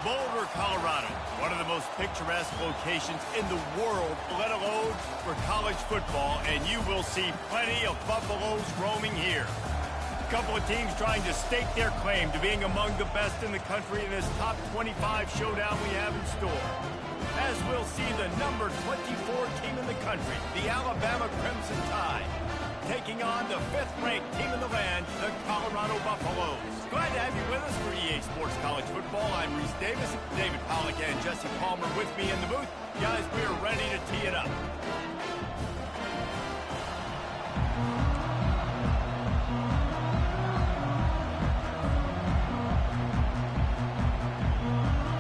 Boulder, Colorado, one of the most picturesque locations in the world, let alone for college football, and you will see plenty of Buffaloes roaming here. A couple of teams trying to stake their claim to being among the best in the country in this top 25 showdown we have in store. As we'll see the number 24 team in the country, the Alabama Crimson Tide, taking on the 5th-ranked team in the land, the Colorado Buffaloes. Glad to have you with us for EA Sports College Football. I'm Reese Davis, David Pollack, and Jesse Palmer with me in the booth. Guys, we are ready to tee it up.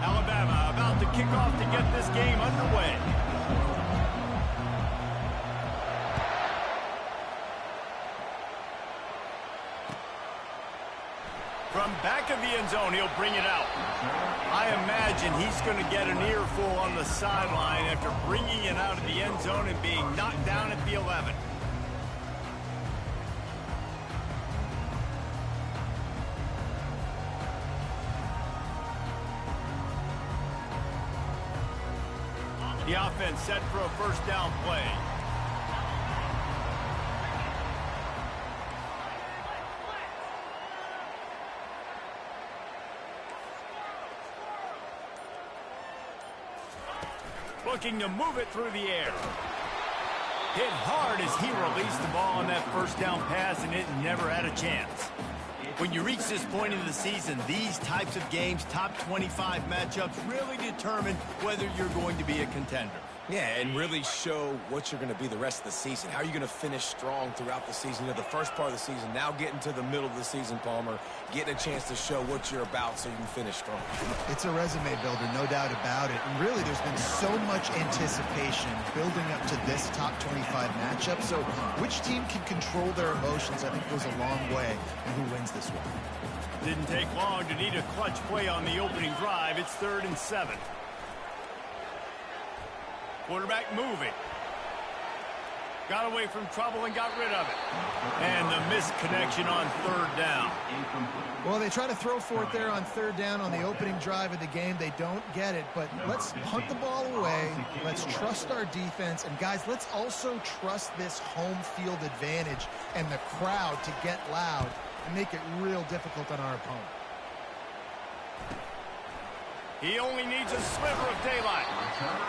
Alabama about to kick off to get this game underway. From back of the end zone, he'll bring it out. I imagine he's going to get an earful on the sideline after bringing it out of the end zone and being knocked down at the 11. The offense set for a first down play. Looking to move it through the air. Hit hard as he released the ball on that first down pass, and it never had a chance. When you reach this point in the season, these types of games, top 25 matchups, really determine whether you're going to be a contender. Yeah, and really show what you're going to be the rest of the season. How are you going to finish strong throughout the season? You know, the first part of the season, now getting to the middle of the season, Palmer, getting a chance to show what you're about so you can finish strong. It's a resume builder, no doubt about it. And really, there's been so much anticipation building up to this top 25 matchup. So which team can control their emotions, I think, goes a long way in who wins this one. Didn't take long to need a clutch play on the opening drive. It's 3rd and 7. Quarterback moving. Got away from trouble and got rid of it. And the missed connection on 3rd down. Well, they try to throw for it there on 3rd down on the opening drive of the game. They don't get it, but let's punt the ball away. Let's trust our defense. And, guys, let's also trust this home field advantage and the crowd to get loud and make it real difficult on our opponent. He only needs a sliver of daylight.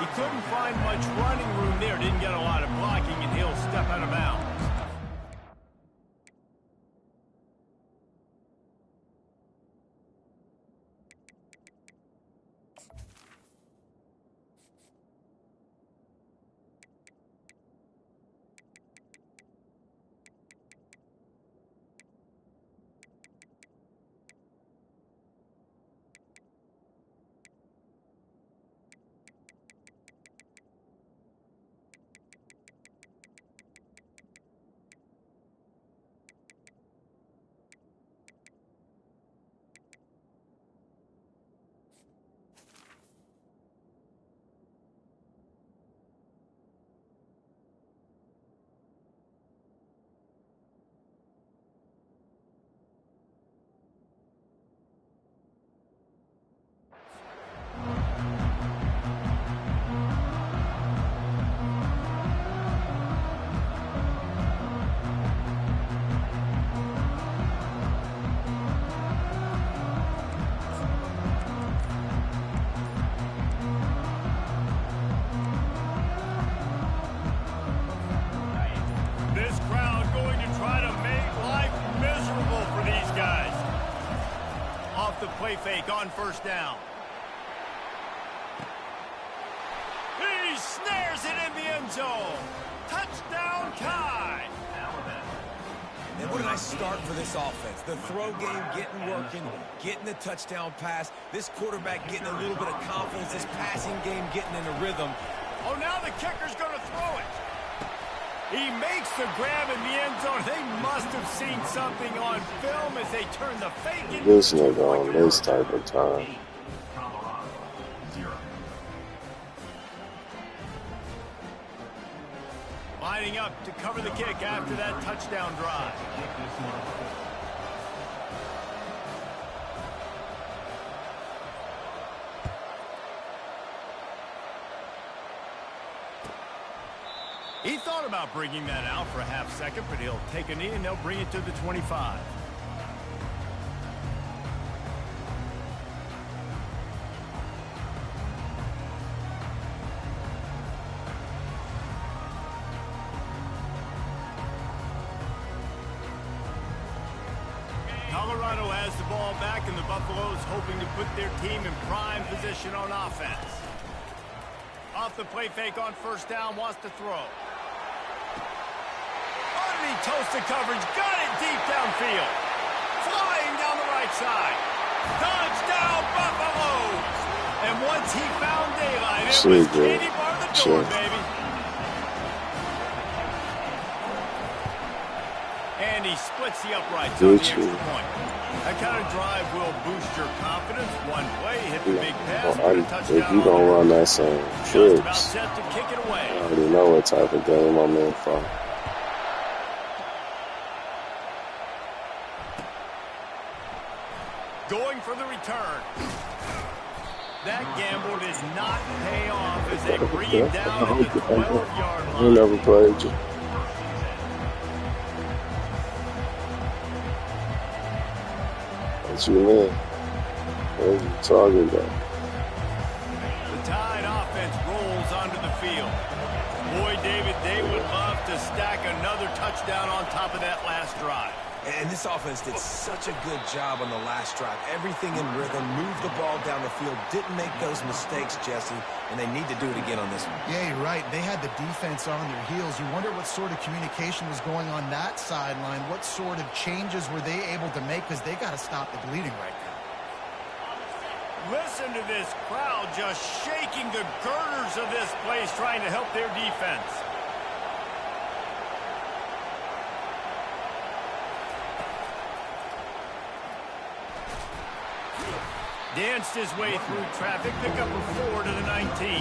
He couldn't find much running room there. Didn't get a lot of blocking, and he'll step out of bounds. Play fake on 1st down. He snares it in the end zone. Touchdown, Tide. And what a nice start for this offense. The throw game getting working, getting the touchdown pass. This quarterback getting a little bit of confidence. This passing game getting in a rhythm. Oh, now the kicker's going to throw it. He makes the grab in the end zone. They must have seen something on film as they turn the fake into this nigga on this type of time. Lining up to cover the kick after that touchdown drive. He thought about bringing that out for a half second, but he'll take a knee and they'll bring it to the 25. Colorado has the ball back, and the Buffaloes hoping to put their team in prime position on offense. Off the play fake on first down, wants to throw. Underneath toasted coverage, got it deep downfield. Flying down the right side. Touchdown, Buffaloes! And once he found daylight, it was Katie bar the door, baby. And he splits the uprights on the extra point. That kind of drive will boost your confidence. One play, hit the big pass, put a touchdown. If you don't run that same just about set to kick it away. I already know what type of game I'm in for. Going for the return. That gamble did not pay off as they bring him down at the 12-yard line. I never played you. What you mean? What are you talking about? The Tide offense rolls onto the field. Boy, David, they would love to stack another touchdown on top of that last drive. And this offense did such a good job on the last drive. Everything in rhythm, moved the ball down the field, didn't make those mistakes, Jesse, and they need to do it again on this one. Yeah, you're right. They had the defense on their heels. You wonder what sort of communication was going on that sideline. What sort of changes were they able to make, because they got to stop the bleeding right now. Listen to this crowd just shaking the girders of this place, trying to help their defense. Danced his way through traffic, pick up a 4 to the 19.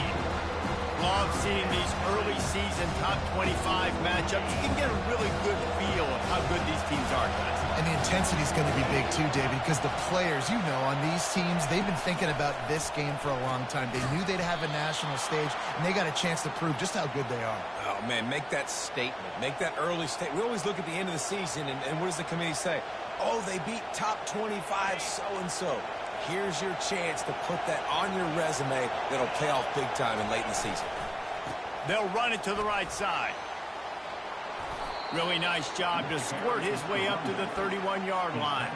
Love seeing these early season top 25 matchups. You can get a really good feel of how good these teams are, guys. And the intensity is going to be big too, David, because the players, you know, on these teams, they've been thinking about this game for a long time. They knew they'd have a national stage, and they got a chance to prove just how good they are. Oh, man, make that statement. Make that early statement. We always look at the end of the season, and what does the committee say? Oh, they beat top 25 so-and-so. Here's your chance to put that on your resume that'll pay off big time and late in the season. They'll run it to the right side. Really nice job to squirt his way up to the 31-yard line.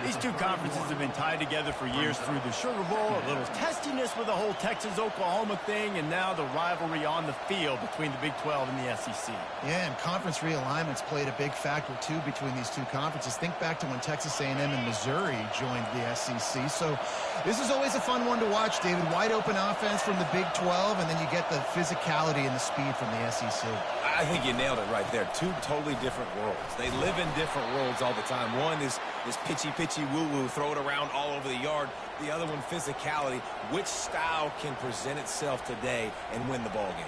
These two conferences have been tied together for years through the Sugar Bowl, a little testiness with the whole Texas-Oklahoma thing, and now the rivalry on the field between the Big 12 and the SEC. Yeah, and conference realignments played a big factor, too, between these two conferences. Think back to when Texas A&M and Missouri joined the SEC. So this is always a fun one to watch, David. Wide-open offense from the Big 12, and then you get the physicality and the speed from the SEC. I think you nailed it right there. Two totally different worlds. They live in different worlds all the time. One is pitchy woo-woo, throw it around all over the yard. The other one, physicality. Which style can present itself today and win the ball game?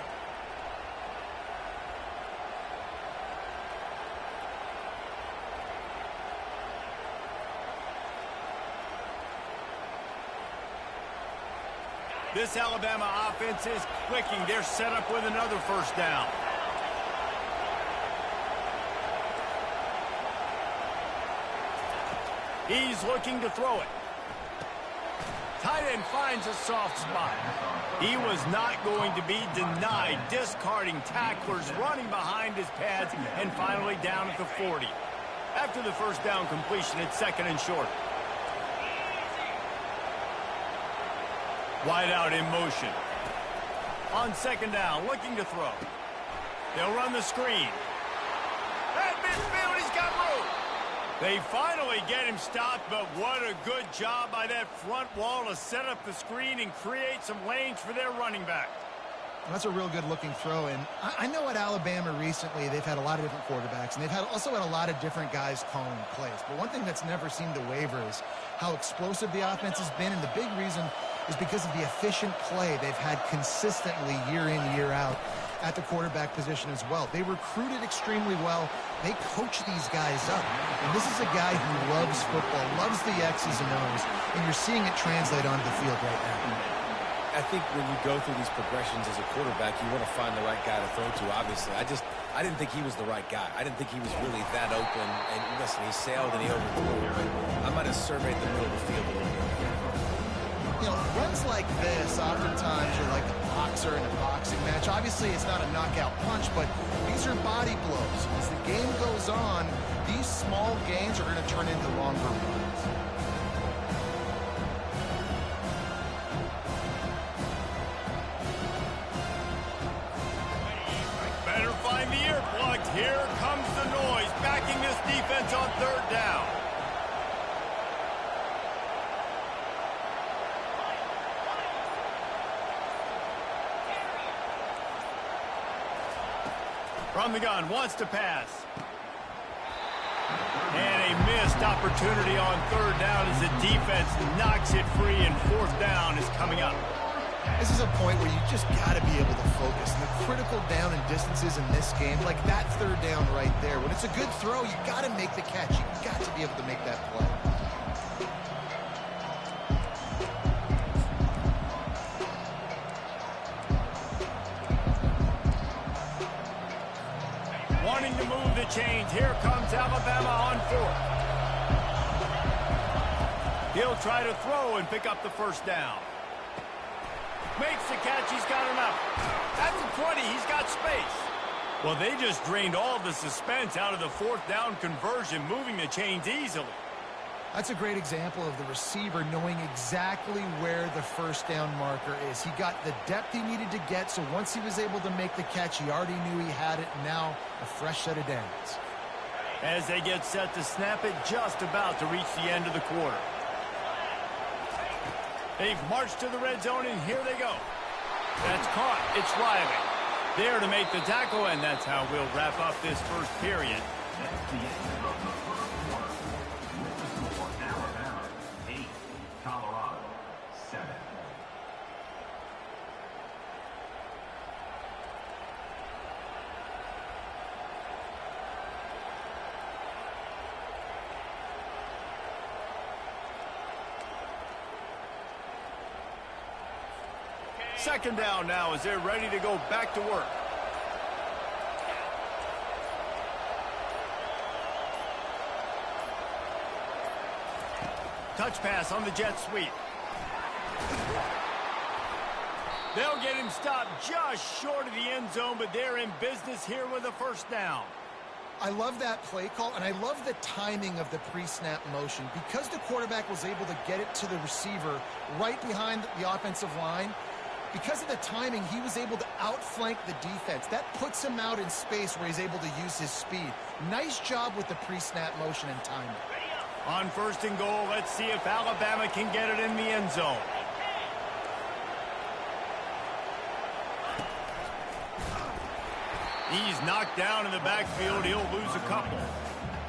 This Alabama offense is clicking. They're set up with another first down. He's looking to throw it. Tight end finds a soft spot. He was not going to be denied, discarding tacklers, running behind his pads, and finally down at the 40. After the first down completion, it's second and short. Wide out in motion. On second down, looking to throw. They'll run the screen. At midfield, he's got room. They finally get him stopped, but what a good job by that front wall to set up the screen and create some lanes for their running back. That's a real good-looking throw, and I know at Alabama recently they've had a lot of different quarterbacks, and they've also had a lot of different guys calling plays. But one thing that's never seemed to waver is how explosive the offense has been, and the big reason is because of the efficient play they've had consistently year in, year out at the quarterback position as well. They recruited extremely well. They coach these guys up. And this is a guy who loves football, loves the X's and O's, and you're seeing it translate onto the field right now. I think when you go through these progressions as a quarterback, you want to find the right guy to throw to, obviously. I didn't think he was the right guy. I didn't think he was really that open. And listen, he sailed and he overthrew, but I might have surveyed the middle of the field a little bit. You know, runs like this oftentimes are like a boxer in a boxing match. Obviously, it's not a knockout punch, but these are body blows. As the game goes on, these small gains are going to turn into longer runs. Better find the earplugs. Here comes the noise, backing this defense on third down. From the gun, wants to pass. And a missed opportunity on third down as the defense knocks it free, and fourth down is coming up. This is a point where you just got to be able to focus. And the critical down and distances in this game, like that third down right there. When it's a good throw, you got to make the catch. You got to be able to make that play. Wanting to move the chains. Here comes Alabama on fourth. He'll try to throw and pick up the first down. Makes the catch. He's got enough. At the 20, he's got space. Well, they just drained all the suspense out of the fourth down conversion, moving the chains easily. That's a great example of the receiver knowing exactly where the first down marker is. He got the depth he needed to get, so once he was able to make the catch, he already knew he had it. Now a fresh set of downs. As they get set to snap it, just about to reach the end of the quarter. They've marched to the red zone, and here they go. That's caught. It's Riley. There to make the tackle, and that's how we'll wrap up this first period. That's the end of the first quarter. With the score, Alabama 8, Colorado 7. Second down now as they're ready to go back to work. Touch pass on the jet sweep. They'll get him stopped just short of the end zone, but they're in business here with a first down. I love that play call, and I love the timing of the pre-snap motion. Because the quarterback was able to get it to the receiver right behind the offensive line, because of the timing, he was able to outflank the defense. That puts him out in space where he's able to use his speed. Nice job with the pre-snap motion and timing. On first and goal, let's see if Alabama can get it in the end zone. He's knocked down in the backfield. He'll lose a couple.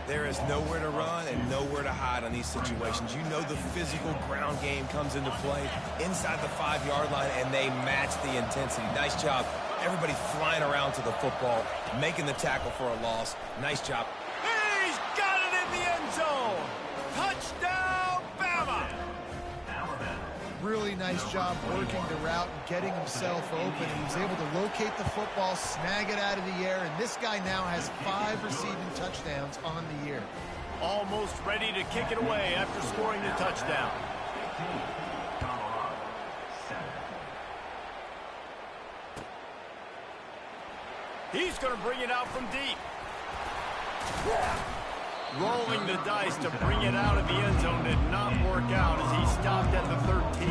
There is nowhere to run and nowhere to hide on these situations. You know the physical ground game comes into play inside the 5-yard line, and they match the intensity. Nice job. Everybody flying around to the football, making the tackle for a loss. Nice job. He's got it in the end zone. Touchdown, Bama. Really nice job working the route and getting himself open. He was able to locate the football, snag it out of the air, and this guy now has 5 receiving touchdowns on the year. Almost ready to kick it away after scoring the touchdown. He's going to bring it out from deep. Rolling the dice to bring it out of the end zone did not work out as he stopped at the 13.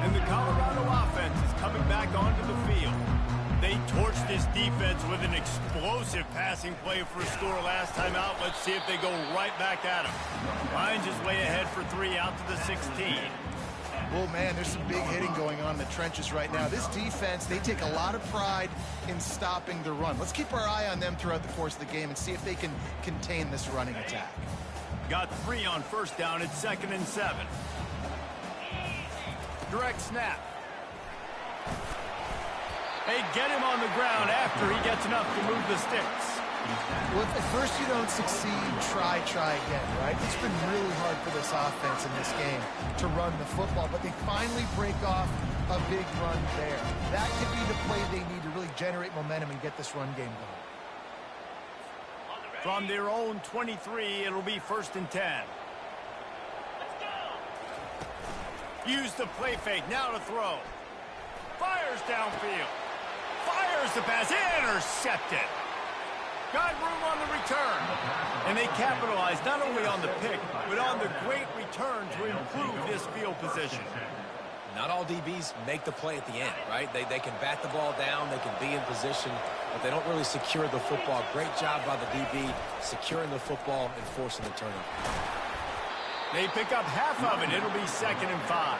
And the Colorado offense is coming back onto the field. They torched this defense with an explosive passing play for a score last time out. Let's see if they go right back at him. Ryan's just way ahead for 3 out to the 16. Well, man, there's some big hitting going on in the trenches right now. This defense, they take a lot of pride in stopping the run. Let's keep our eye on them throughout the course of the game and see if they can contain this running attack. Got 3 on first down. It's 2nd and 7. Direct snap. They get him on the ground after he gets enough to move the sticks. Well, if at first you don't succeed, try again, right? It's been really hard for this offense in this game to run the football, but they finally break off a big run there. That could be the play they need to really generate momentum and get this run game going. From their own 23, it'll be 1st and 10. Use the play fake, now to throw. Fires downfield. Fires the pass, intercepted. Got room on the return. And they capitalize not only on the pick, but on the great return to improve this field position. Not all DBs make the play at the end, right? They can bat the ball down, they can be in position, but they don't really secure the football. Great job by the DB securing the football and forcing the turnover. They pick up half of it. It'll be 2nd and 5.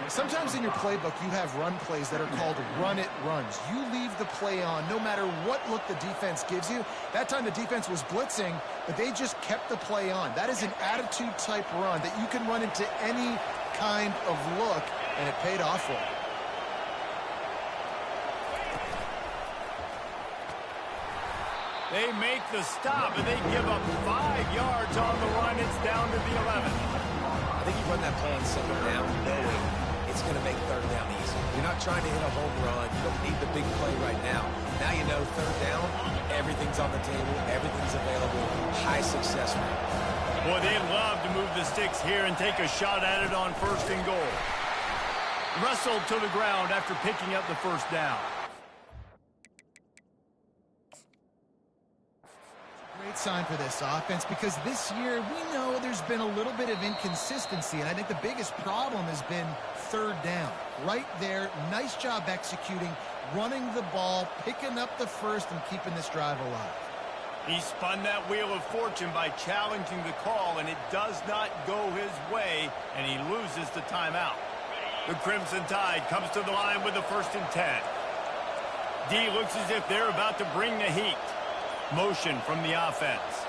Sometimes in your playbook, you have run plays that are called run-it runs. You leave the play on no matter what look the defense gives you. That time the defense was blitzing, but they just kept the play on. That is an attitude-type run that you can run into any kind of look, and it paid off for them. They make the stop, and they give up 5 yards on the run. It's down to the 11. I think you run that play on 2nd down knowing it's going to make 3rd down easy. You're not trying to hit a home run. You don't need the big play right now. Now you know 3rd down, everything's on the table, everything's available, high success rate. Boy, they love to move the sticks here and take a shot at it on 1st and goal. Wrestled to the ground after picking up the 1st down. Great sign for this offense because this year we know there's been a little bit of inconsistency, and I think the biggest problem has been 3rd down. Right there, nice job executing, running the ball, picking up the 1st, and keeping this drive alive. He spun that wheel of fortune by challenging the call, and it does not go his way, and he loses the timeout. The Crimson Tide comes to the line with the 1st and 10. D looks as if they're about to bring the heat. Motion from the offense.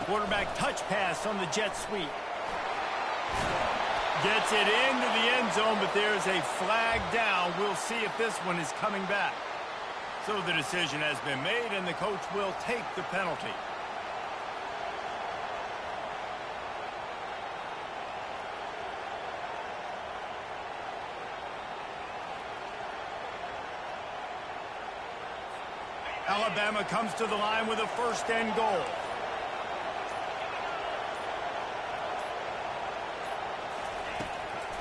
Quarterback touch pass on the jet sweep. Gets it into the end zone, but there's a flag down. We'll see if this one is coming back. So the decision has been made, and the coach will take the penalty. Alabama comes to the line with a 1st and goal.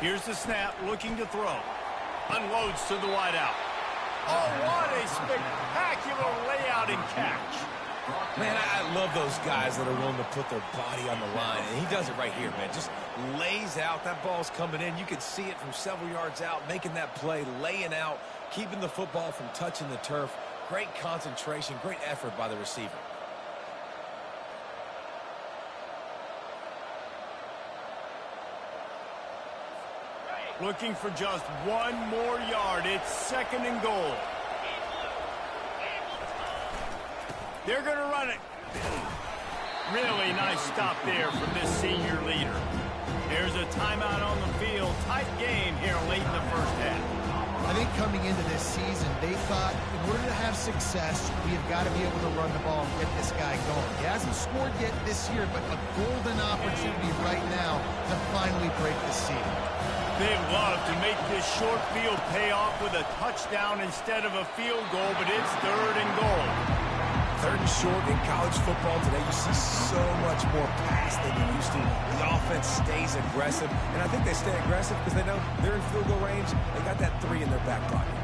Here's the snap, looking to throw. Unloads to the wideout. Oh, what a spectacular layout and catch. Man, I love those guys that are willing to put their body on the line, and he does it right here, man. Just lays out. That ball's coming in. You can see it from several yards out, making that play, laying out, keeping the football from touching the turf. Great concentration, great effort by the receiver. Looking for just 1 more yard. It's 2nd and goal. They're going to run it. Really nice stop there from this senior leader. There's a timeout on the field. Tight game here late in the 1st half. I think coming into this season, they thought in order to have success, we have got to be able to run the ball and get this guy going. He hasn't scored yet this year, but a golden opportunity right now to finally break the seal. They love to make this short field pay off with a touchdown instead of a field goal, but it's 3rd and goal. 3rd and short in college football today. You see so much more pass than you used to. The offense stays aggressive, and I think they stay aggressive because they know they're in field goal range. They got that 3 in their back pocket.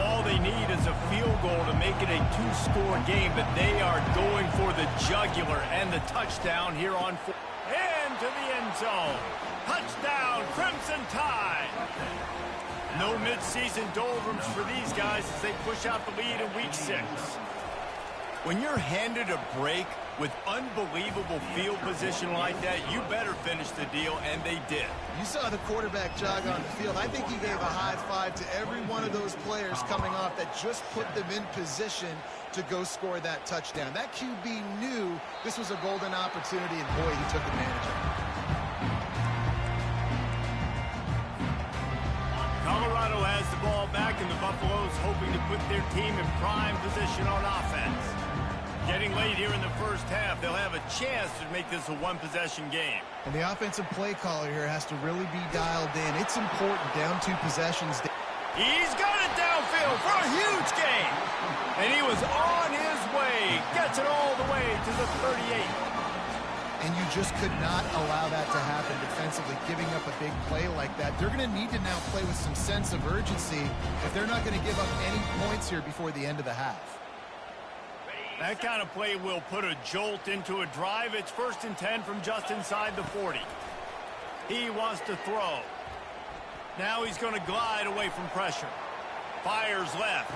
All they need is a field goal to make it a 2-score game, but they are going for the jugular and the touchdown here on 4. Into the end zone. Touchdown, Crimson Tide. No midseason doldrums for these guys as they push out the lead in week 6. When you're handed a break with unbelievable field position like that, you better finish the deal, and they did. You saw the quarterback jog on the field. I think he gave a high five to every one of those players coming off that just put them in position to go score that touchdown. That QB knew this was a golden opportunity, and boy, he took advantage of it. Colorado has the ball back, and the Buffaloes hoping to put their team in prime position on offense. Getting late here in the first half, they'll have a chance to make this a one-possession game. And the offensive play caller here has to really be dialed in. It's important down 2 possessions. He's got it downfield for a huge gain. And he was on his way. Gets it all the way to the 38. And you just could not allow that to happen defensively, giving up a big play like that. They're going to need to now play with some sense of urgency if they're not going to give up any points here before the end of the half. That kind of play will put a jolt into a drive. It's 1st and 10 from just inside the 40. He wants to throw. Now he's going to glide away from pressure. Fires left.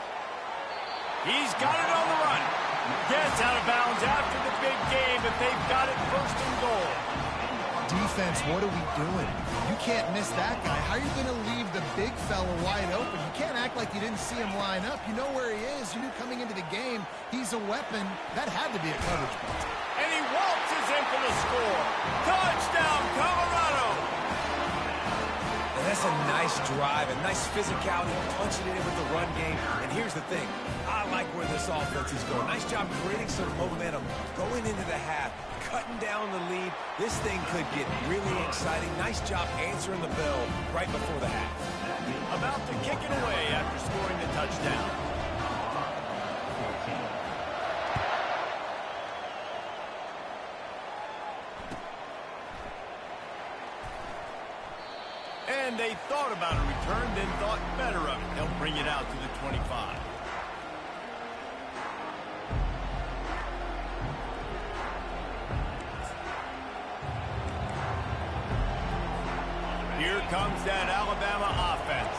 He's got it on the run. Gets out of bounds after the big game, but they've got it 1st and goal. Defense, what are we doing? You can't miss that guy. How are you going to leave the big fella wide open? You can't act like you didn't see him line up. You know where he is. You knew coming into the game he's a weapon. That had to be a coverage punt. And he waltzes in for the score. Touchdown, Colorado! And that's a nice drive, a nice physicality, punching it in with the run game. And here's the thing. I like where this offense is going. Nice job creating some momentum going into the half, cutting down the lead. This thing could get really exciting. Nice job answering the bell right before the half. About to kick it away after scoring the touchdown. And they thought about a return, then thought better of it. They'll bring it out to the 25. Here comes that Alabama offense.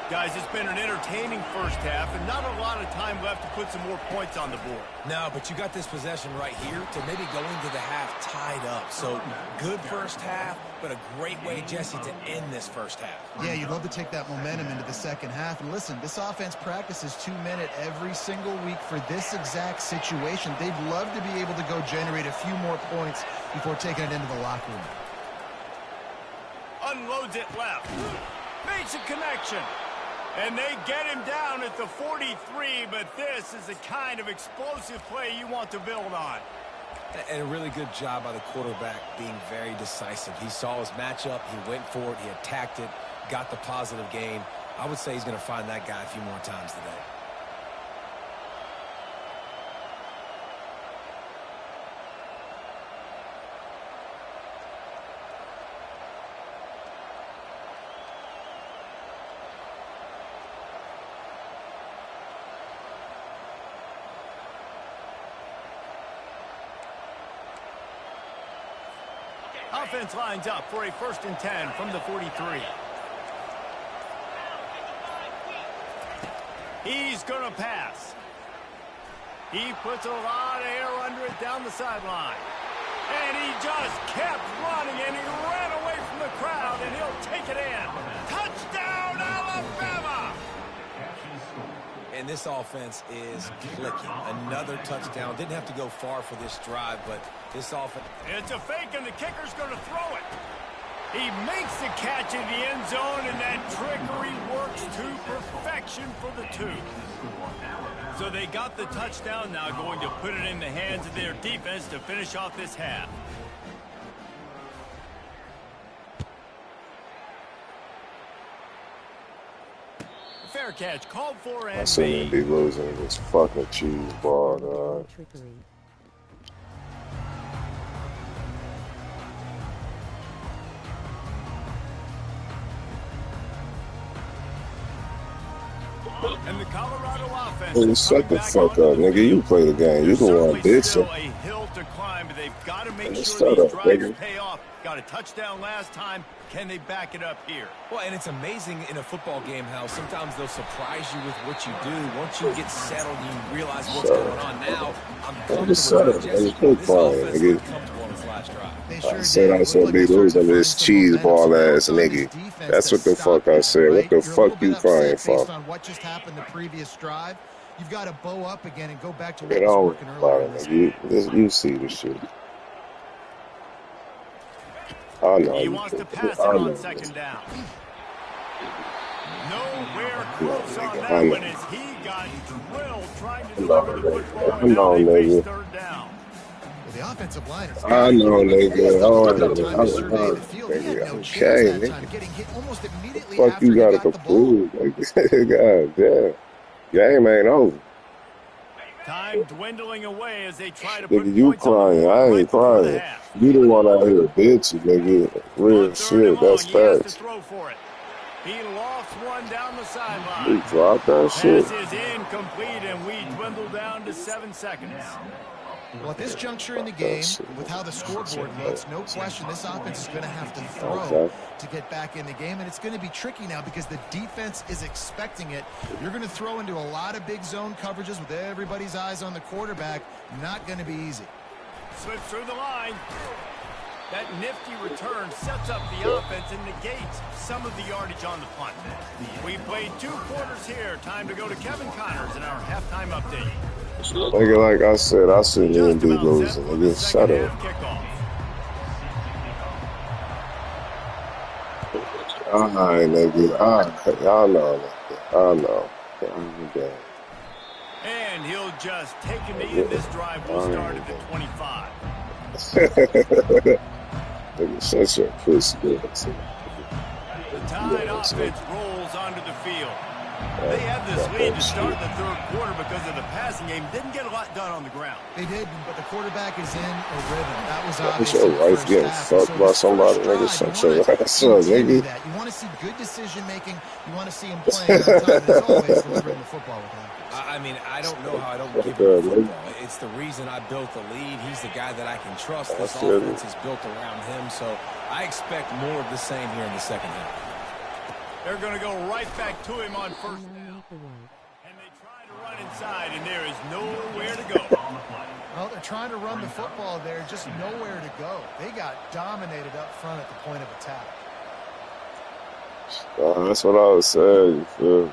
Guys, it's been an entertaining first half and not a lot of time left to put some more points on the board. No, but you got this possession right here to maybe go into the half tied up. So good first half, but a great way, Jesse, to end this first half. Yeah, you'd love to take that momentum into the second half. And listen, this offense practices 2-minute every single week for this exact situation. They'd love to be able to go generate a few more points before taking it into the locker room. Unloads it left. Makes a connection. And they get him down at the 43, but this is the kind of explosive play you want to build on. And a really good job by the quarterback being very decisive. He saw his matchup, he went for it, he attacked it, got the positive gain. I would say he's going to find that guy a few more times today. Offense lines up for a 1st and 10 from the 43. He's going to pass. He puts a lot of air under it down the sideline. And he just kept running, and he ran away from the crowd, and he'll take it in. Touchdown, Alabama! And this offense is clicking. Another touchdown. Didn't have to go far for this drive, but this offense... It's a fake, and the kicker's going to throw it. He makes the catch in the end zone, and that trickery works to perfection for the 2. So they got the touchdown, now going to put it in the hands of their defense to finish off this half. Fair catch called for and I seen him be losing this fucking cheese ball, dog. And the Colorado offense. Hey, shut the fuck up, nigga. You play the game. You the one, bitch. Still a hill to climb, but they've got to make Hey, sure shut these up, drives nigga. pay off. Got a touchdown last time. Can they back it up here? Well, and it's amazing in a football game how sometimes they'll surprise you with what you do. Once you get settled, you realize what's going on. Now, I'm comfortable with Jesse. This offense is comfortable on this last drive. They sure I said I did. said Looked be like they're losing starting to this find some cheese momentum. ball So ass kudos on this nigga. defense That's that what the stopped fuck I that, said. right? What the You're a fuck little you bit crying upset based for? on what just happened the previous drive. You've got to bow up again and go back to what Get was on working earlier about in it, this nigga. You see the shit. I know He you wants to think. pass it I know on you. 2nd down. Nowhere Yeah, close on nigga, that I one know. as he got drilled trying to I know, deliver the football, nigga. I and now know, they face nigga. third down. Well, the offensive line has got I to know, get nigga. He's still All taking right, time to survey the field. He had nigga. no chance Okay, that time, nigga. getting hit almost immediately Fuck after you he gotta got the ball. conclude, nigga. God damn. Game ain't over. Time dwindling away as they try to put Nigga, you points on the crying. board I right ain't before the crying. half. You the one out here bitching, nigga. On Real third and shit. long, That's he has to facts. throw for it. He lofts one down the sideline. You drop that shit. Pass is incomplete, and we dwindle down to 7 seconds. Well, at this juncture in the Drop that game, shit. with how the scoreboard looks, no question this offense is going to have to throw Okay. to get back in the game, and it's going to be tricky now because the defense is expecting it. You're going to throw into a lot of big zone coverages with everybody's eyes on the quarterback. Not going to be easy. Slips through the line. That nifty return sets up the offense and negates some of the yardage on the punt. We played 2 quarters here. Time to go to Kevin Connors in our halftime update. Nigga, like I said, I shouldn't even Just be about set losing. for the Nigga, second shut half up. kickoff. Alright, nigga. Alright. I know, nigga. I know. God And he'll just take a knee, and damn. this drive will start at the 25. Nigga, shut your pussy ass up. The Tide Yeah, so, offense rolls onto the field. They had this lead to start the third quarter because of the passing game. Didn't get a lot done on the ground. They did, but the quarterback is in a rhythm. That was Is obvious your in the wife first getting half. And fucked so by this somebody? first Nigga, drive, shut you your want to ass up, continue nigga. that. You want to see good decision-making. You want to see him playing on time. And as always, delivering the football with accuracy. I mean, I don't know how I don't Fuck give him the that, nigga. football. It's the reason I built the lead. He's the guy that I can trust. I This feel offense you. is built around him, so I expect more of the same here in the second half. They're going to go right back to him on first down. And they try to run inside, and there is nowhere to go. Well, they're trying to run the football there, just nowhere to go. They got dominated up front at the point of attack. That's what I was saying. You feel?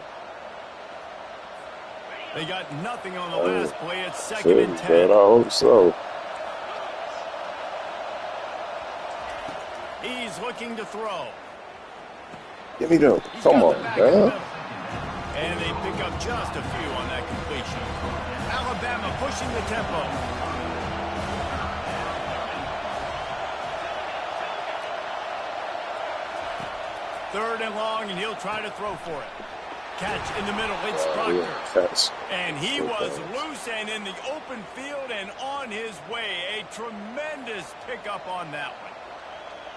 They got nothing on the I last play. It's second feel and you, 10. man. I hope so. He's looking to throw. Give me them. He's Come got on, the back in the man. middle. And they pick up just a few on that completion. Alabama pushing the tempo. Third and long, and he'll try to throw for it. Catch in the middle. It's Proctor. Catch. And he was loose and in the open field and on his way. A tremendous pickup on that one.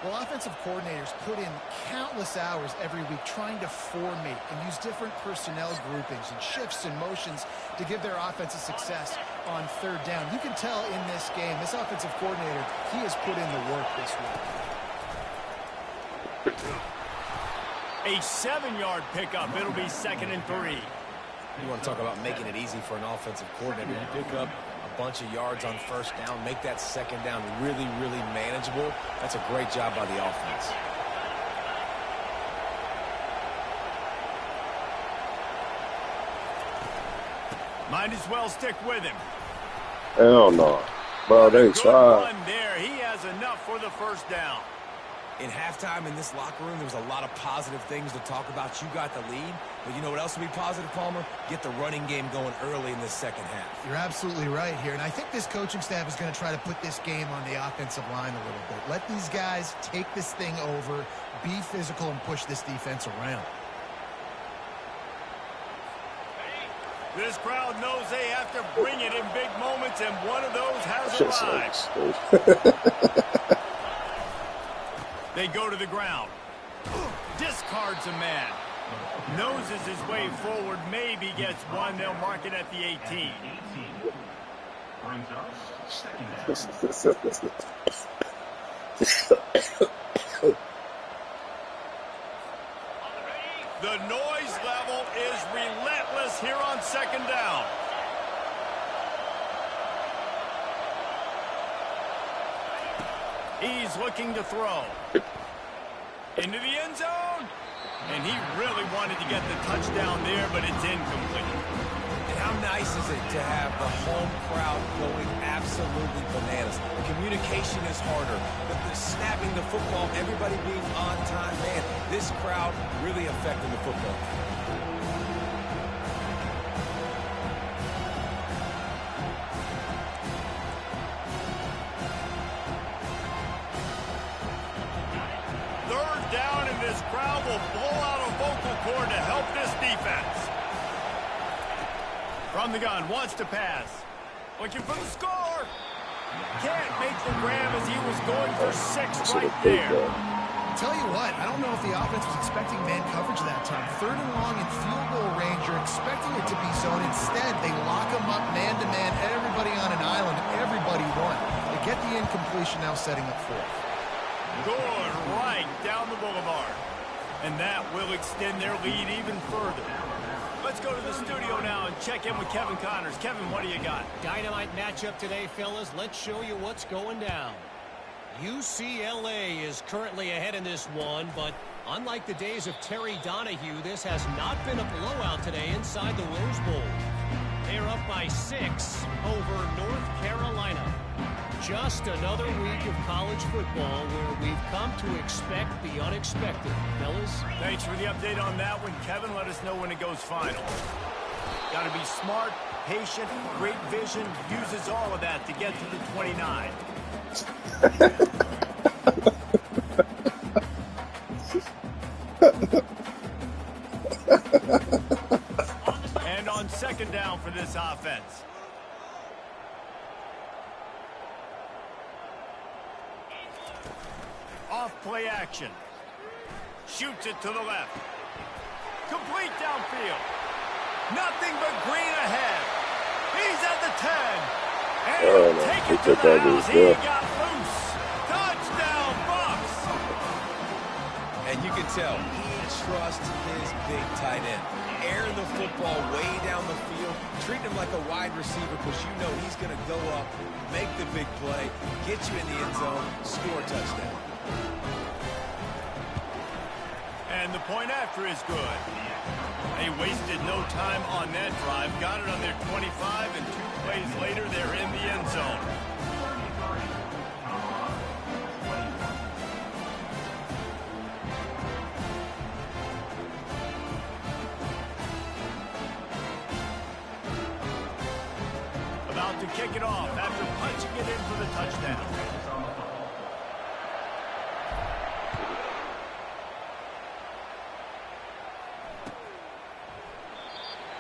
Well, offensive coordinators put in countless hours every week trying to formate and use different personnel groupings and shifts and motions to give their offense a success on third down. You can tell in this game, this offensive coordinator, he has put in the work this week. A 7-yard pickup. It'll be second and 3. You want to talk about making it easy for an offensive coordinator. You pick up a bunch of yards on first down, make that second down really, really manageable. That's a great job by the offense. Might as well stick with him. Hell no. Bro, they Good tried. run there. He has enough for the first down. In halftime in this locker room, there was a lot of positive things to talk about. You got the lead, but you know what else will be positive, Palmer? Get the running game going early in this second half. You're absolutely right here, and I think this coaching staff is going to try to put this game on the offensive line a little bit. Let these guys take this thing over, be physical, and push this defense around. This crowd knows they have to bring it in big moments, and one of those has Shit's arrived. They go to the ground. Discards a man. Noses his way forward. Maybe gets one. They'll mark it at the 18. Brings us second down. The noise level is relentless here on second down. He's looking to throw. Into the end zone. And he really wanted to get the touchdown there, but it's incomplete. And how nice is it to have the home crowd going absolutely bananas? Communication is harder, but the snapping the football, everybody being on time, man, this crowd really affecting the football. Third down, and this crowd will blow out a vocal cord to help this defense. From the gun, wants to pass. Looking for the score. Can't make the grab as he was going for 6 right there. Tell you what, I don't know if the offense was expecting man coverage that time. 3rd and long in field goal range, you're expecting it to be zone. Instead, they lock him up man-to-man, everybody on an island, everybody won. They get the incompletion, now setting up 4th. Good right down the boulevard. And that will extend their lead even further. Let's go to the studio now and check in with Kevin Connors. Kevin, what do you got? Dynamite matchup today, fellas. Let's show you what's going down. UCLA is currently ahead in this one, but unlike the days of Terry Donahue, this has not been a blowout today inside the Rose Bowl. They're up by 6 over North Carolina. Just another week of college football where we've come to expect the unexpected. Fellas? Thanks for the update on that one, Kevin. Let us know when it goes final. Got to be smart, patient, great vision, uses all of that to get to the 29. And on 2nd down for this offense. Off play action. Shoots it to the left. Complete downfield. Nothing but green ahead. He's at the 10. And he'll take it to the house. He got loose. Touchdown, Bucks. And you can tell he trusts his big tight end. Air the football way down the field. Treat him like a wide receiver because you know he's going to go up, make the big play, get you in the end zone, score a touchdown. And the point after is good. They wasted no time on that drive. Got it on their 25, and 2 plays later, they're in the end zone. About to kick it off after punching it in for the touchdown.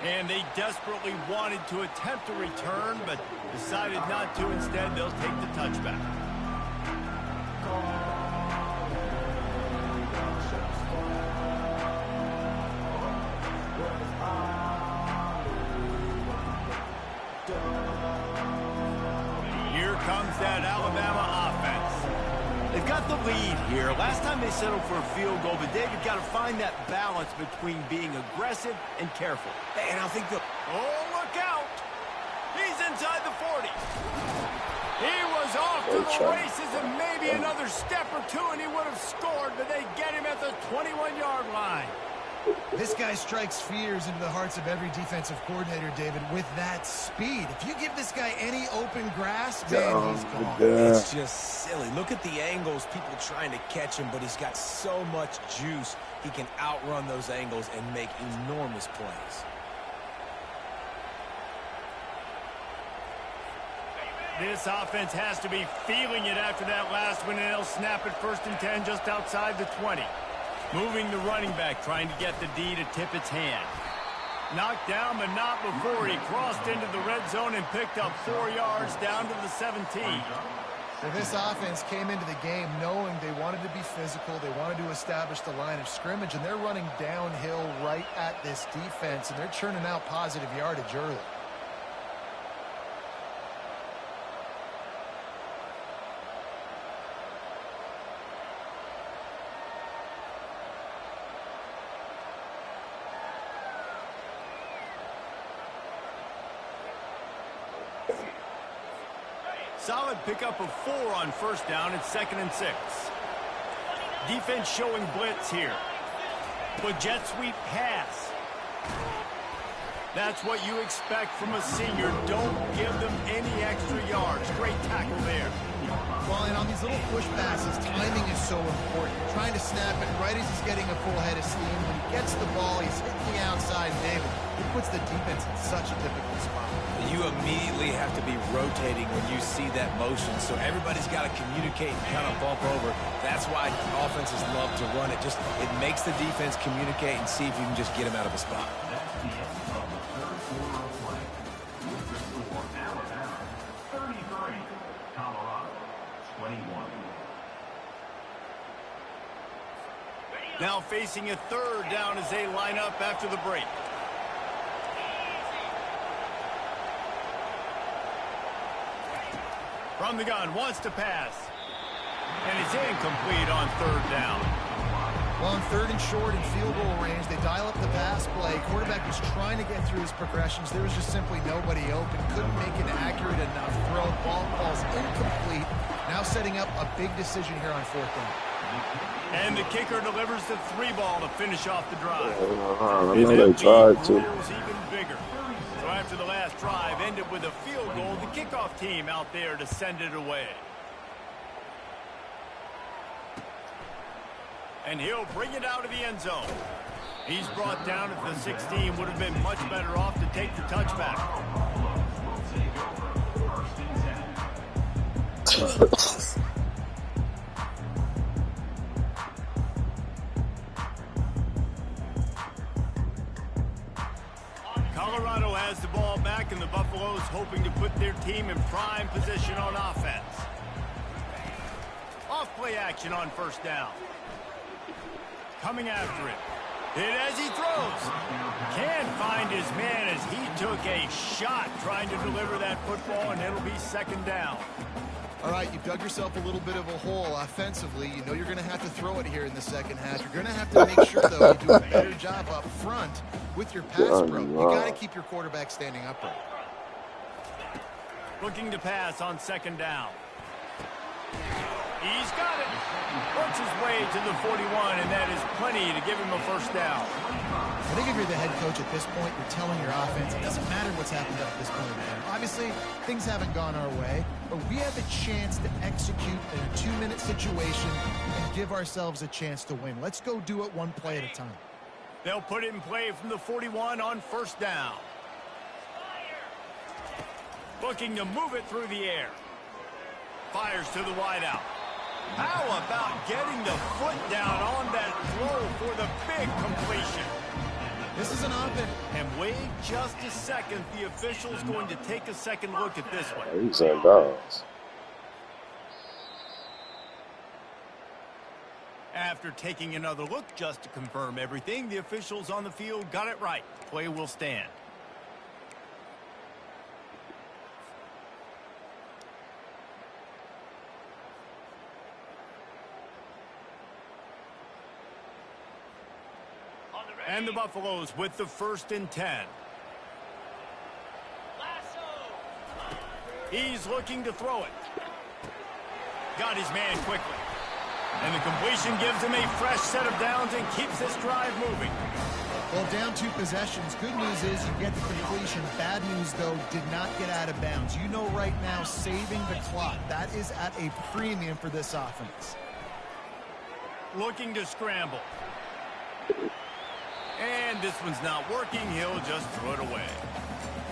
And they desperately wanted to attempt a return, but decided not to. Instead, they'll take the touchback. Here comes that Alabama offense. They've got the lead here. Last time they settled for a field goal, but David got to find that balance between being aggressive and careful. And I think the... Oh, look out! He's inside the 40. He was off to the races, and maybe another step or two, and he would have scored, but they get him at the 21-yard line. This guy strikes fears into the hearts of every defensive coordinator, David, with that speed. If you give this guy any open grass, man, he's gone. It's just silly. Look at the angles, people trying to catch him, but he's got so much juice. He can outrun those angles and make enormous plays. This offense has to be feeling it after that last one, and they'll snap it 1st and 10 just outside the 20. Moving the running back, trying to get the D to tip its hand. Knocked down, but not before he crossed into the red zone and picked up 4 yards down to the 17. Well, this offense came into the game knowing they wanted to be physical, they wanted to establish the line of scrimmage, and they're running downhill right at this defense, and they're churning out positive yardage early. Solid pickup of 4 on 1st down. It's 2nd and 6. Defense showing blitz here. With jet sweep pass. That's what you expect from a senior. Don't give them any extra yards. Great tackle there. Well, and on these little push passes, timing is so important. Trying to snap it right as he's getting a full head of steam. When he gets the ball, he's hitting the outside, David. It puts the defense in such a difficult spot. You immediately have to be rotating when you see that motion, so everybody's got to communicate and kind of bump over. That's why offenses love to run it. It makes the defense communicate and see if you can just get him out of a spot. That's the end of the third quarter of play. With the score, Alabama 33, Colorado 21. Now facing a third down as they line up after the break. From the gun, wants to pass. And it's incomplete on third down. Well, on third and short and field goal range, they dial up the pass play. Quarterback was trying to get through his progressions. There was just simply nobody open. Couldn't make an accurate enough throw. Ball falls incomplete. Now setting up a big decision here on fourth down. And the kicker delivers the 3-ball to finish off the drive. I know they tried to. Even bigger. So after the last drive ended with a field goal, the kickoff team out there to send it away. And he'll bring it out of the end zone. He's brought down at the 16. Would have been much better off to take the touchback. Colorado has the ball back, and the Buffaloes hoping to put their team in prime position on offense. Off play action on first down. Coming after it. Hit as he throws. Can't find his man as he took a shot trying to deliver that football, and it'll be second down. All right, you've dug yourself a little bit of a hole offensively. You know you're going to have to throw it here in the second half. You're going to have to make sure, though, you do a better job up front with your pass pro. You got to keep your quarterback standing upright. Looking to pass on second down. He's got it. Works his way to the 41, and that is plenty to give him a first down. I think if you're the head coach at this point, you're telling your offense, it doesn't matter what's happened up at this point in the game. Obviously, things haven't gone our way, but we have a chance to execute in a 2-minute situation and give ourselves a chance to win. Let's go do it one play at a time. They'll put it in play from the 41 on first down. Looking to move it through the air. Fires to the wideout. How about getting the foot down on that throw for the big completion? This is an offense. And wait just a second. The official's going to take a second look at this one. He's in bounds. After taking another look just to confirm everything, the officials on the field got it right. Play will stand. And the Buffaloes with the 1st and 10. He's looking to throw it. Got his man quickly. And the completion gives him a fresh set of downs and keeps this drive moving. Well, down 2 possessions. Good news is you get the completion. Bad news, though, did not get out of bounds. You know right now, saving the clock. That is at a premium for this offense. Looking to scramble. And this one's not working. He'll just throw it away.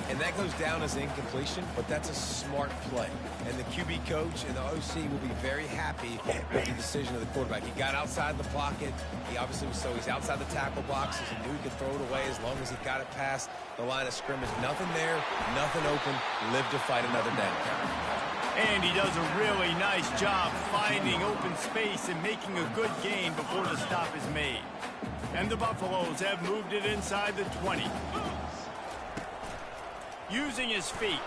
And that goes down as incompletion, but that's a smart play. And the QB coach and the OC will be very happy with the decision of the quarterback. He got outside the pocket. He obviously was he's outside the tackle boxes. He knew he could throw it away as long as he got it past the line of scrimmage. Nothing there, nothing open. Live to fight another down. And he does a really nice job finding open space and making a good gain before the stop is made. And the Buffaloes have moved it inside the 20. Using his feet.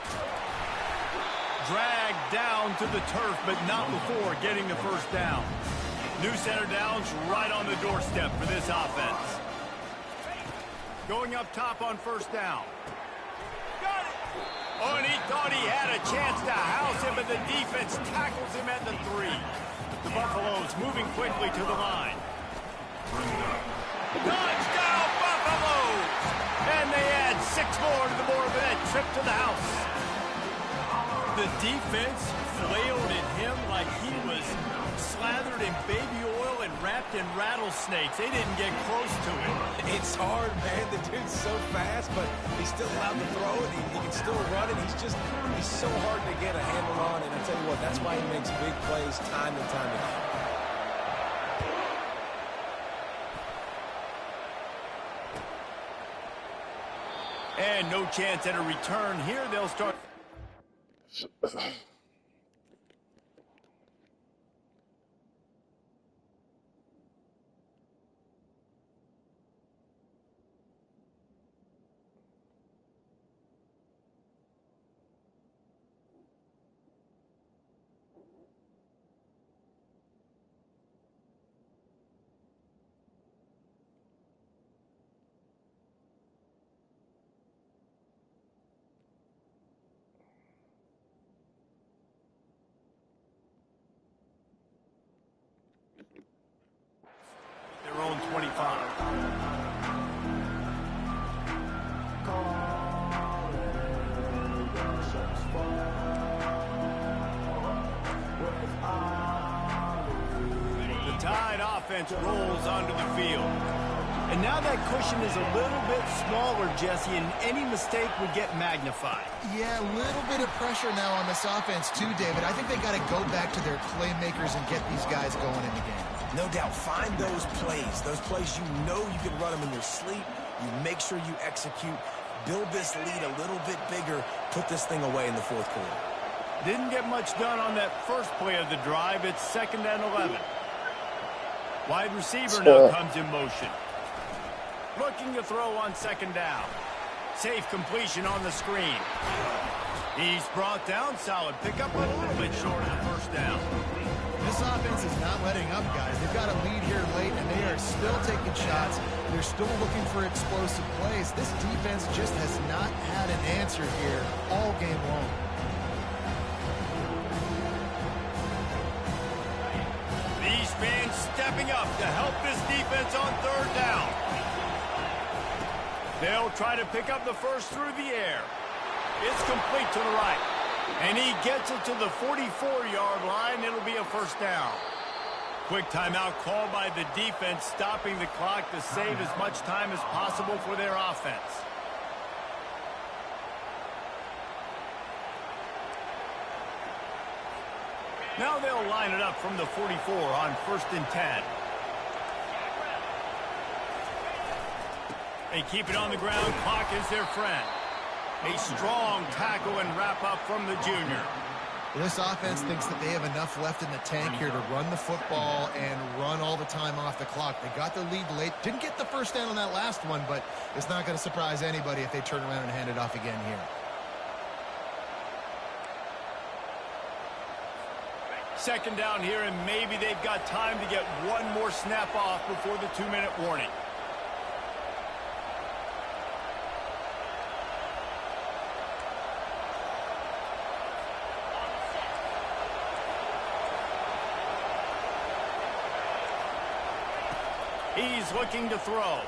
Dragged down to the turf, but not before getting the first down. New center downs right on the doorstep for this offense. Going up top on first down. Got it! Oh, and he thought he had a chance to house him, but the defense tackles him at the 3. The Buffaloes moving quickly to the line. Touchdown, Buffaloes! And they add 6 more to the board for that trip to the house. The defense flailed at him like he was slathered in baby oil and wrapped in rattlesnakes. They didn't get close to him. It's hard, man. The dude's so fast, but he's still allowed to throw it. He can still run it. He's so hard to get a handle on. And I tell you what, that's why he makes big plays time and time again. And no chance at a return here. They'll start. Their own 25. The Tide offense rolls onto the field. And now that cushion is a little bit smaller, Jesse, and any mistake would get magnified. Yeah, a little bit of pressure now on this offense too, David. I think they got to go back to their playmakers and get these guys going in the game. No doubt. Find those plays you know you can run them in your sleep. You make sure you execute. Build this lead a little bit bigger. Put this thing away in the fourth quarter. Didn't get much done on that first play of the drive. It's 2nd and 11. Wide receiver now comes in motion. Looking to throw on 2nd down. Safe completion on the screen. He's brought down. Solid pickup, but a little bit short of the first down. This offense is not letting up, guys. They've got a lead here late, and they are still taking shots. They're still looking for explosive plays. This defense just has not had an answer here all game long. These fans stepping up to help this defense on 3rd down. They'll try to pick up the first through the air. It's complete to the right. And he gets it to the 44-yard line. It'll be a first down. Quick timeout called by the defense, stopping the clock to save as much time as possible for their offense. Now they'll line it up from the 44 on 1st and 10. They keep it on the ground. Clock is their friend. A strong tackle and wrap up from the junior. This offense thinks that they have enough left in the tank here to run the football and run all the time off the clock. They got the lead late. Didn't get the first down on that last one, but it's not going to surprise anybody if they turn around and hand it off again here. Second down here, and maybe they've got time to get one more snap off before the 2-minute warning. He's looking to throw.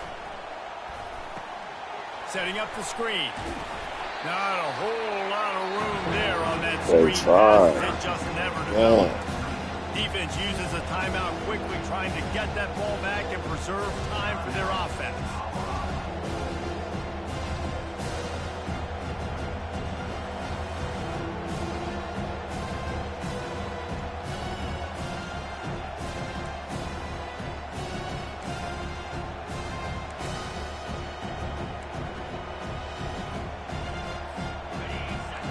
Setting up the screen. Not a whole lot of room there on that screen. It just never developed. Defense uses a timeout quickly, trying to get that ball back and preserve time for their offense.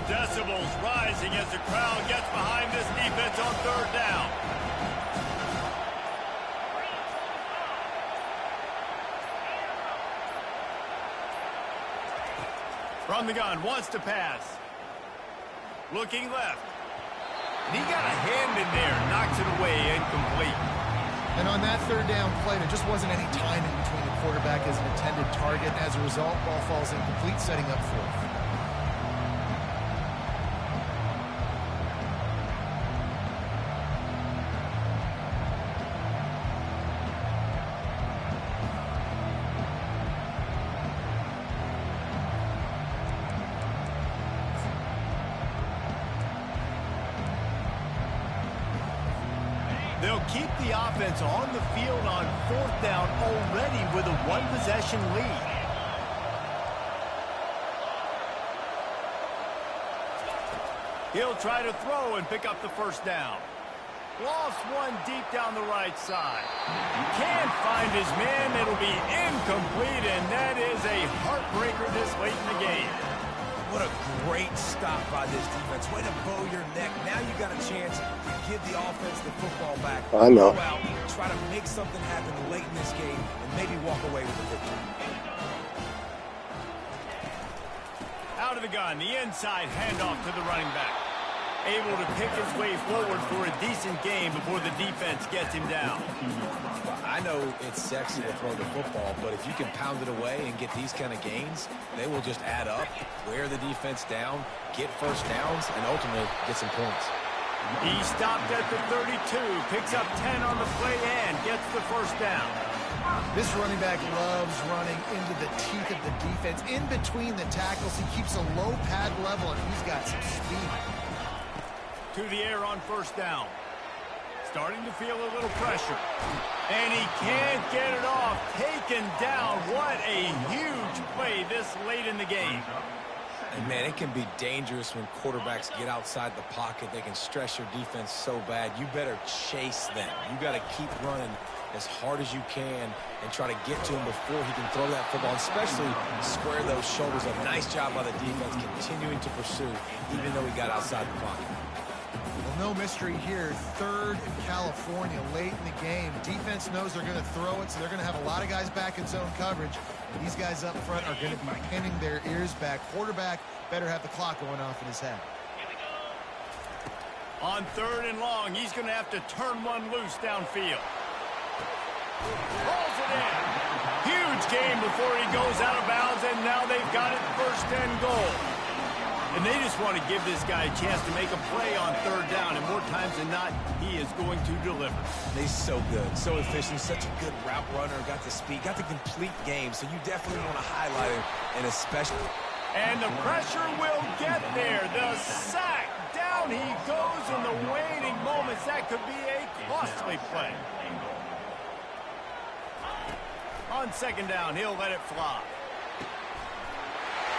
Decibels rising as the crowd gets behind this defense on 3rd down. From the gun, wants to pass. Looking left. And he got a hand in there, knocks it away, incomplete. And on that 3rd down play, there just wasn't any time in between the quarterback as an intended target. As a result, ball falls incomplete, setting up 4th. They'll keep the offense on the field on 4th down already with a one-possession lead. He'll try to throw and pick up the first down. Lost one deep down the right side. Can't find his man. It'll be incomplete, and that is a heartbreaker this late in the game. What a great stop by this defense. Way to bow your neck. Now you got a chance to give the offense the football back. I know. Go out, try to make something happen late in this game, and maybe walk away with the victory. Out of the gun, the inside handoff to the running back. Able to pick his way forward for a decent game before the defense gets him down. I know it's sexy to throw the football, but if you can pound it away and get these kind of gains, they will just add up, wear the defense down, get first downs, and ultimately get some points. He stopped at the 32, picks up 10 on the play and gets the first down. This running back loves running into the teeth of the defense. In between the tackles, he keeps a low pad level, and he's got some speed. To the air on first down. Starting to feel a little pressure. And he can't get it off. Taken down. What a huge play this late in the game. And, man, it can be dangerous when quarterbacks get outside the pocket. They can stress your defense so bad. You better chase them. You got to keep running as hard as you can and try to get to him before he can throw that football, especially square those shoulders up. Nice job by the defense continuing to pursue, even though he got outside the pocket. Well, no mystery here. 3rd in California late in the game. Defense knows they're going to throw it, so they're going to have a lot of guys back in zone coverage. These guys up front are going to be pinning their ears back. Quarterback better have the clock going off in his head. On 3rd and long, he's going to have to turn one loose downfield. Pulls it in. Huge game before he goes out of bounds, and now they've got it 1st and goal. And they just want to give this guy a chance to make a play on 3rd down, and more times than not, he is going to deliver. He's so good, so efficient, such a good route runner, got the speed, got the complete game, so you definitely want to highlight him, and especially... And the pressure will get there. The sack. Down he goes in the waning moments. That could be a costly play. On 2nd down, he'll let it fly.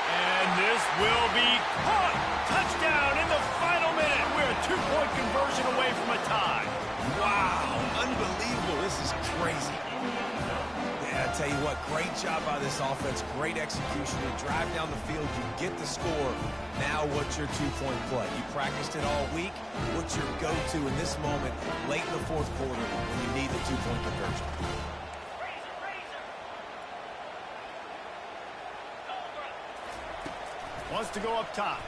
And this will be caught. Touchdown in the final minute. We're a 2-point conversion away from a tie. Wow, unbelievable. This is crazy. Yeah, I tell you what, great job by this offense. Great execution. You drive down the field, you get the score. Now what's your 2-point play? You practiced it all week. What's your go-to in this moment late in the 4th quarter when you need the 2-point conversion? Wants to go up top.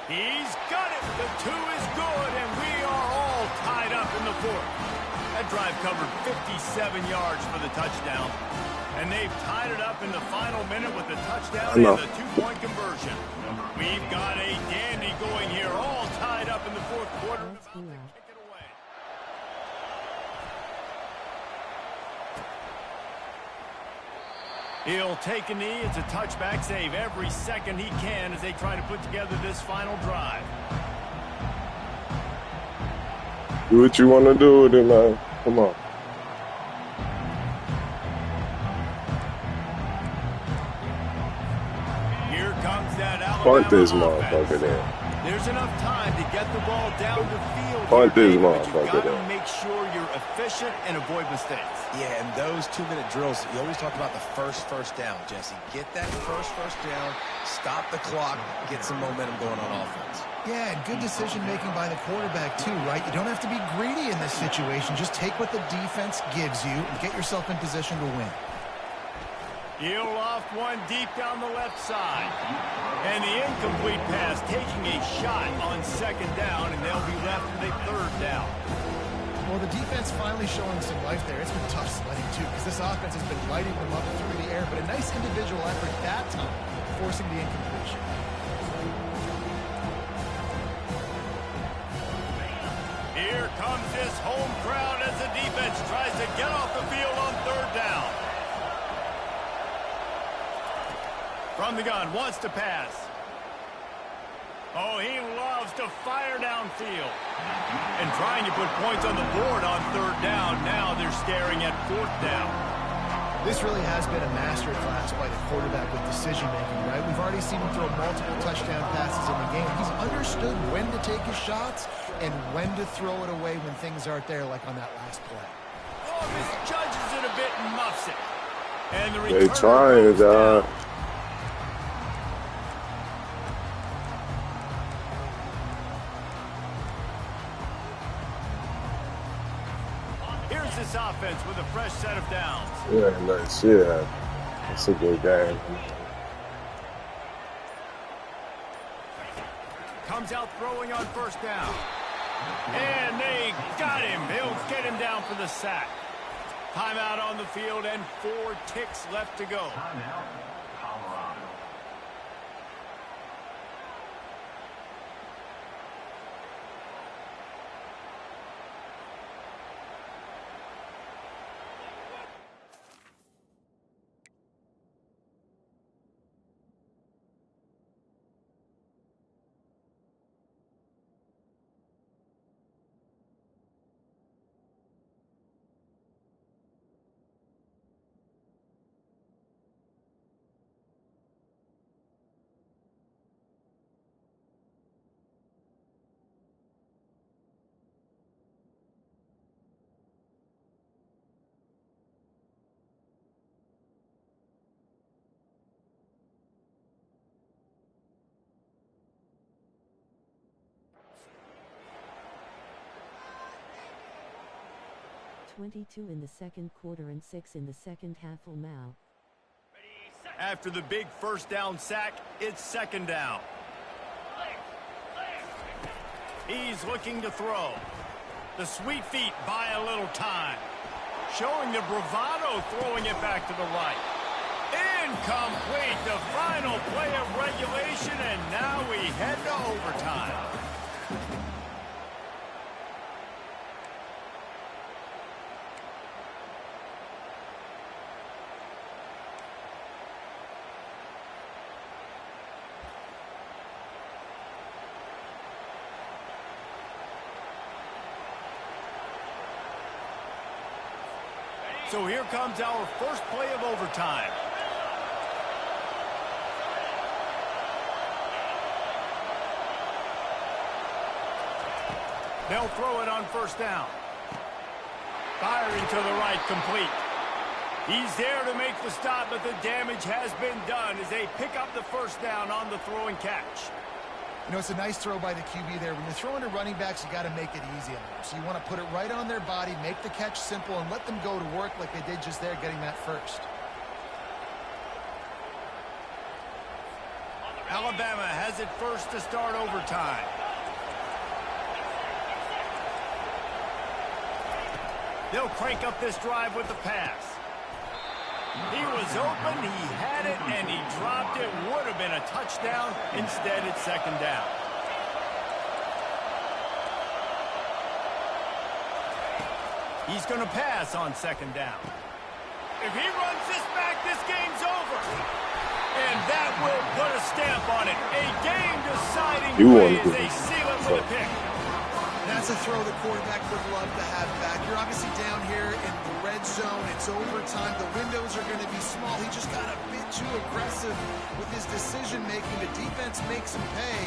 He's got it. The 2 is good, and we are all tied up in the 4th. That drive covered 57 yards for the touchdown. And they've tied it up in the final minute with the touchdown and the 2-point conversion. We've got a dandy going here, all tied up in the 4th quarter. About to kick it away. He'll take a knee. It's a touchback save every second he can as they try to put together this final drive. Do what you want to do with it, man. Come on. Here comes that Alabama Punt this offense. motherfucker there. There's enough time to get the ball down the field. Punt this but you've motherfucker got to there. make sure you're efficient and avoid mistakes. Yeah, and those 2-minute drills, you always talk about the first down, Jesse. Get that first down, stop the clock, get some momentum going on offense. Yeah, and good decision-making by the quarterback, too, right? You don't have to be greedy in this situation. Just take what the defense gives you and get yourself in position to win. He'll loft one deep down the left side. And the incomplete pass taking a shot on 2nd down, and they'll be left with a 3rd down. Well, the defense finally showing some life there. It's been tough sledding, too, because this offense has been lighting them up through the air, but a nice individual effort that time, forcing the incompletion. Here comes this home crowd as the defense tries to get off the field on 3rd down. From the gun, wants to pass. Oh, he loves to fire downfield. And trying to put points on the board on third down. Now they're staring at fourth down. This really has been a master class by the quarterback with decision-making, right? We've already seen him throw multiple touchdown passes in the game. He's understood when to take his shots and when to throw it away when things aren't there, like on that last play. Oh, misjudges it a bit and muffs it. And the They returner trying, goes down. Here's this offense with a fresh set of downs. Yeah, nice. Yeah, that's a good game. Comes out throwing on first down. And they got him. He'll get him down for the sack. Timeout on the field and 4 ticks left to go. Timeout, Colorado. .22 in the second quarter and 6 in the second half. Now. After the big first down sack, it's second down. He's looking to throw. The sweet feet buy a little time. Showing the bravado, throwing it back to the right. Incomplete, the final play of regulation, and now we head to overtime. So here comes our first play of overtime. They'll throw it on first down. Firing to the right, complete. He's there to make the stop, but the damage has been done as they pick up the first down on the throw and catch. You know, it's a nice throw by the QB there. When you're throwing to running backs, you got to make it easy on them. So you want to put it right on their body, make the catch simple, and let them go to work like they did just there, getting that first. Alabama has it first to start overtime. They'll crank up this drive with the pass. He was open, he had it, and he dropped it. Would have been a touchdown. Instead, it's second down. He's going to pass on second down. If he runs this back, this game's over. And that will put a stamp on it. A game-deciding play as they seal it with a pick. That's a throw the quarterback would love to have back. You're obviously down here in the red zone. It's overtime. The windows are going to be small. He just got a bit too aggressive with his decision-making. The defense makes him pay.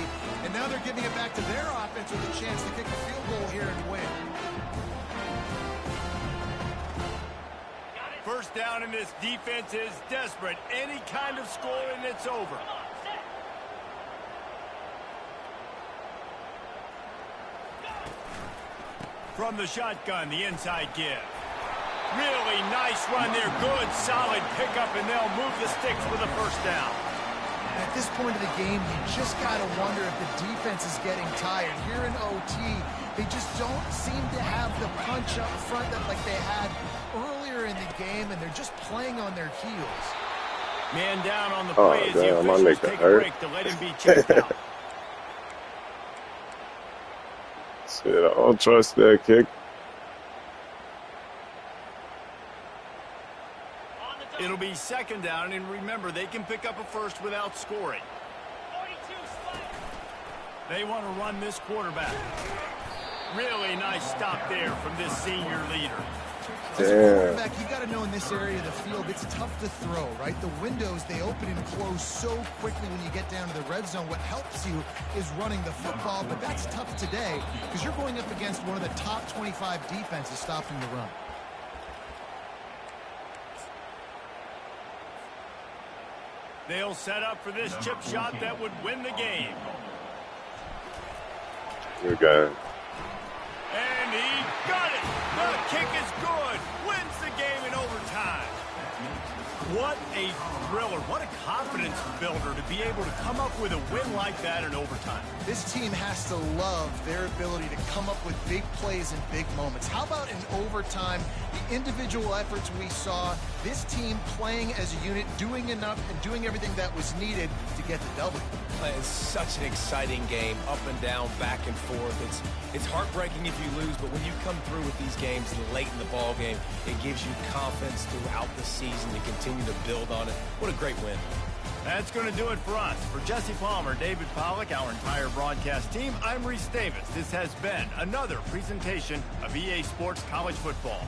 And now they're giving it back to their offense with a chance to kick a field goal here and win. First down, and this defense is desperate. Any kind of score, and it's over. From the shotgun, the inside give. Really nice run there. Good, solid pickup, and they'll move the sticks for the first down. At this point of the game, you just got to wonder if the defense is getting tired. Here in OT, they just don't seem to have the punch up front that like they had earlier in the game, and they're just playing on their heels. Man down on the play as the damn, officials take a break to let him be checked out. Shit, I don't trust that kick. It'll be second down, and remember, they can pick up a first without scoring. They want to run this quarterback. Really nice stop there from this senior leader. As a quarterback, you got to know in this area of the field, it's tough to throw, right? The windows, they open and close so quickly when you get down to the red zone. What helps you is running the football, but that's tough today because you're going up against one of the top 25 defenses stopping the run. They'll set up for this chip shot that would win the game. Good game. And he got it. The kick is good. Wins the game in overtime. What a thriller. What a confidence builder to be able to come up with a win like that in overtime. This team has to love their ability to come up with big plays in big moments. How about in overtime, the individual efforts we saw, this team playing as a unit, doing enough and doing everything that was needed to get the W. It's such an exciting game, up and down, back and forth. It's heartbreaking if you lose, but when you come through with these games late in the ball game, it gives you confidence throughout the season to continue to build on it. What a great win. That's going to do it for us. For Jesse Palmer, David Pollack, our entire broadcast team, I'm Reese Davis. This has been another presentation of EA Sports College Football.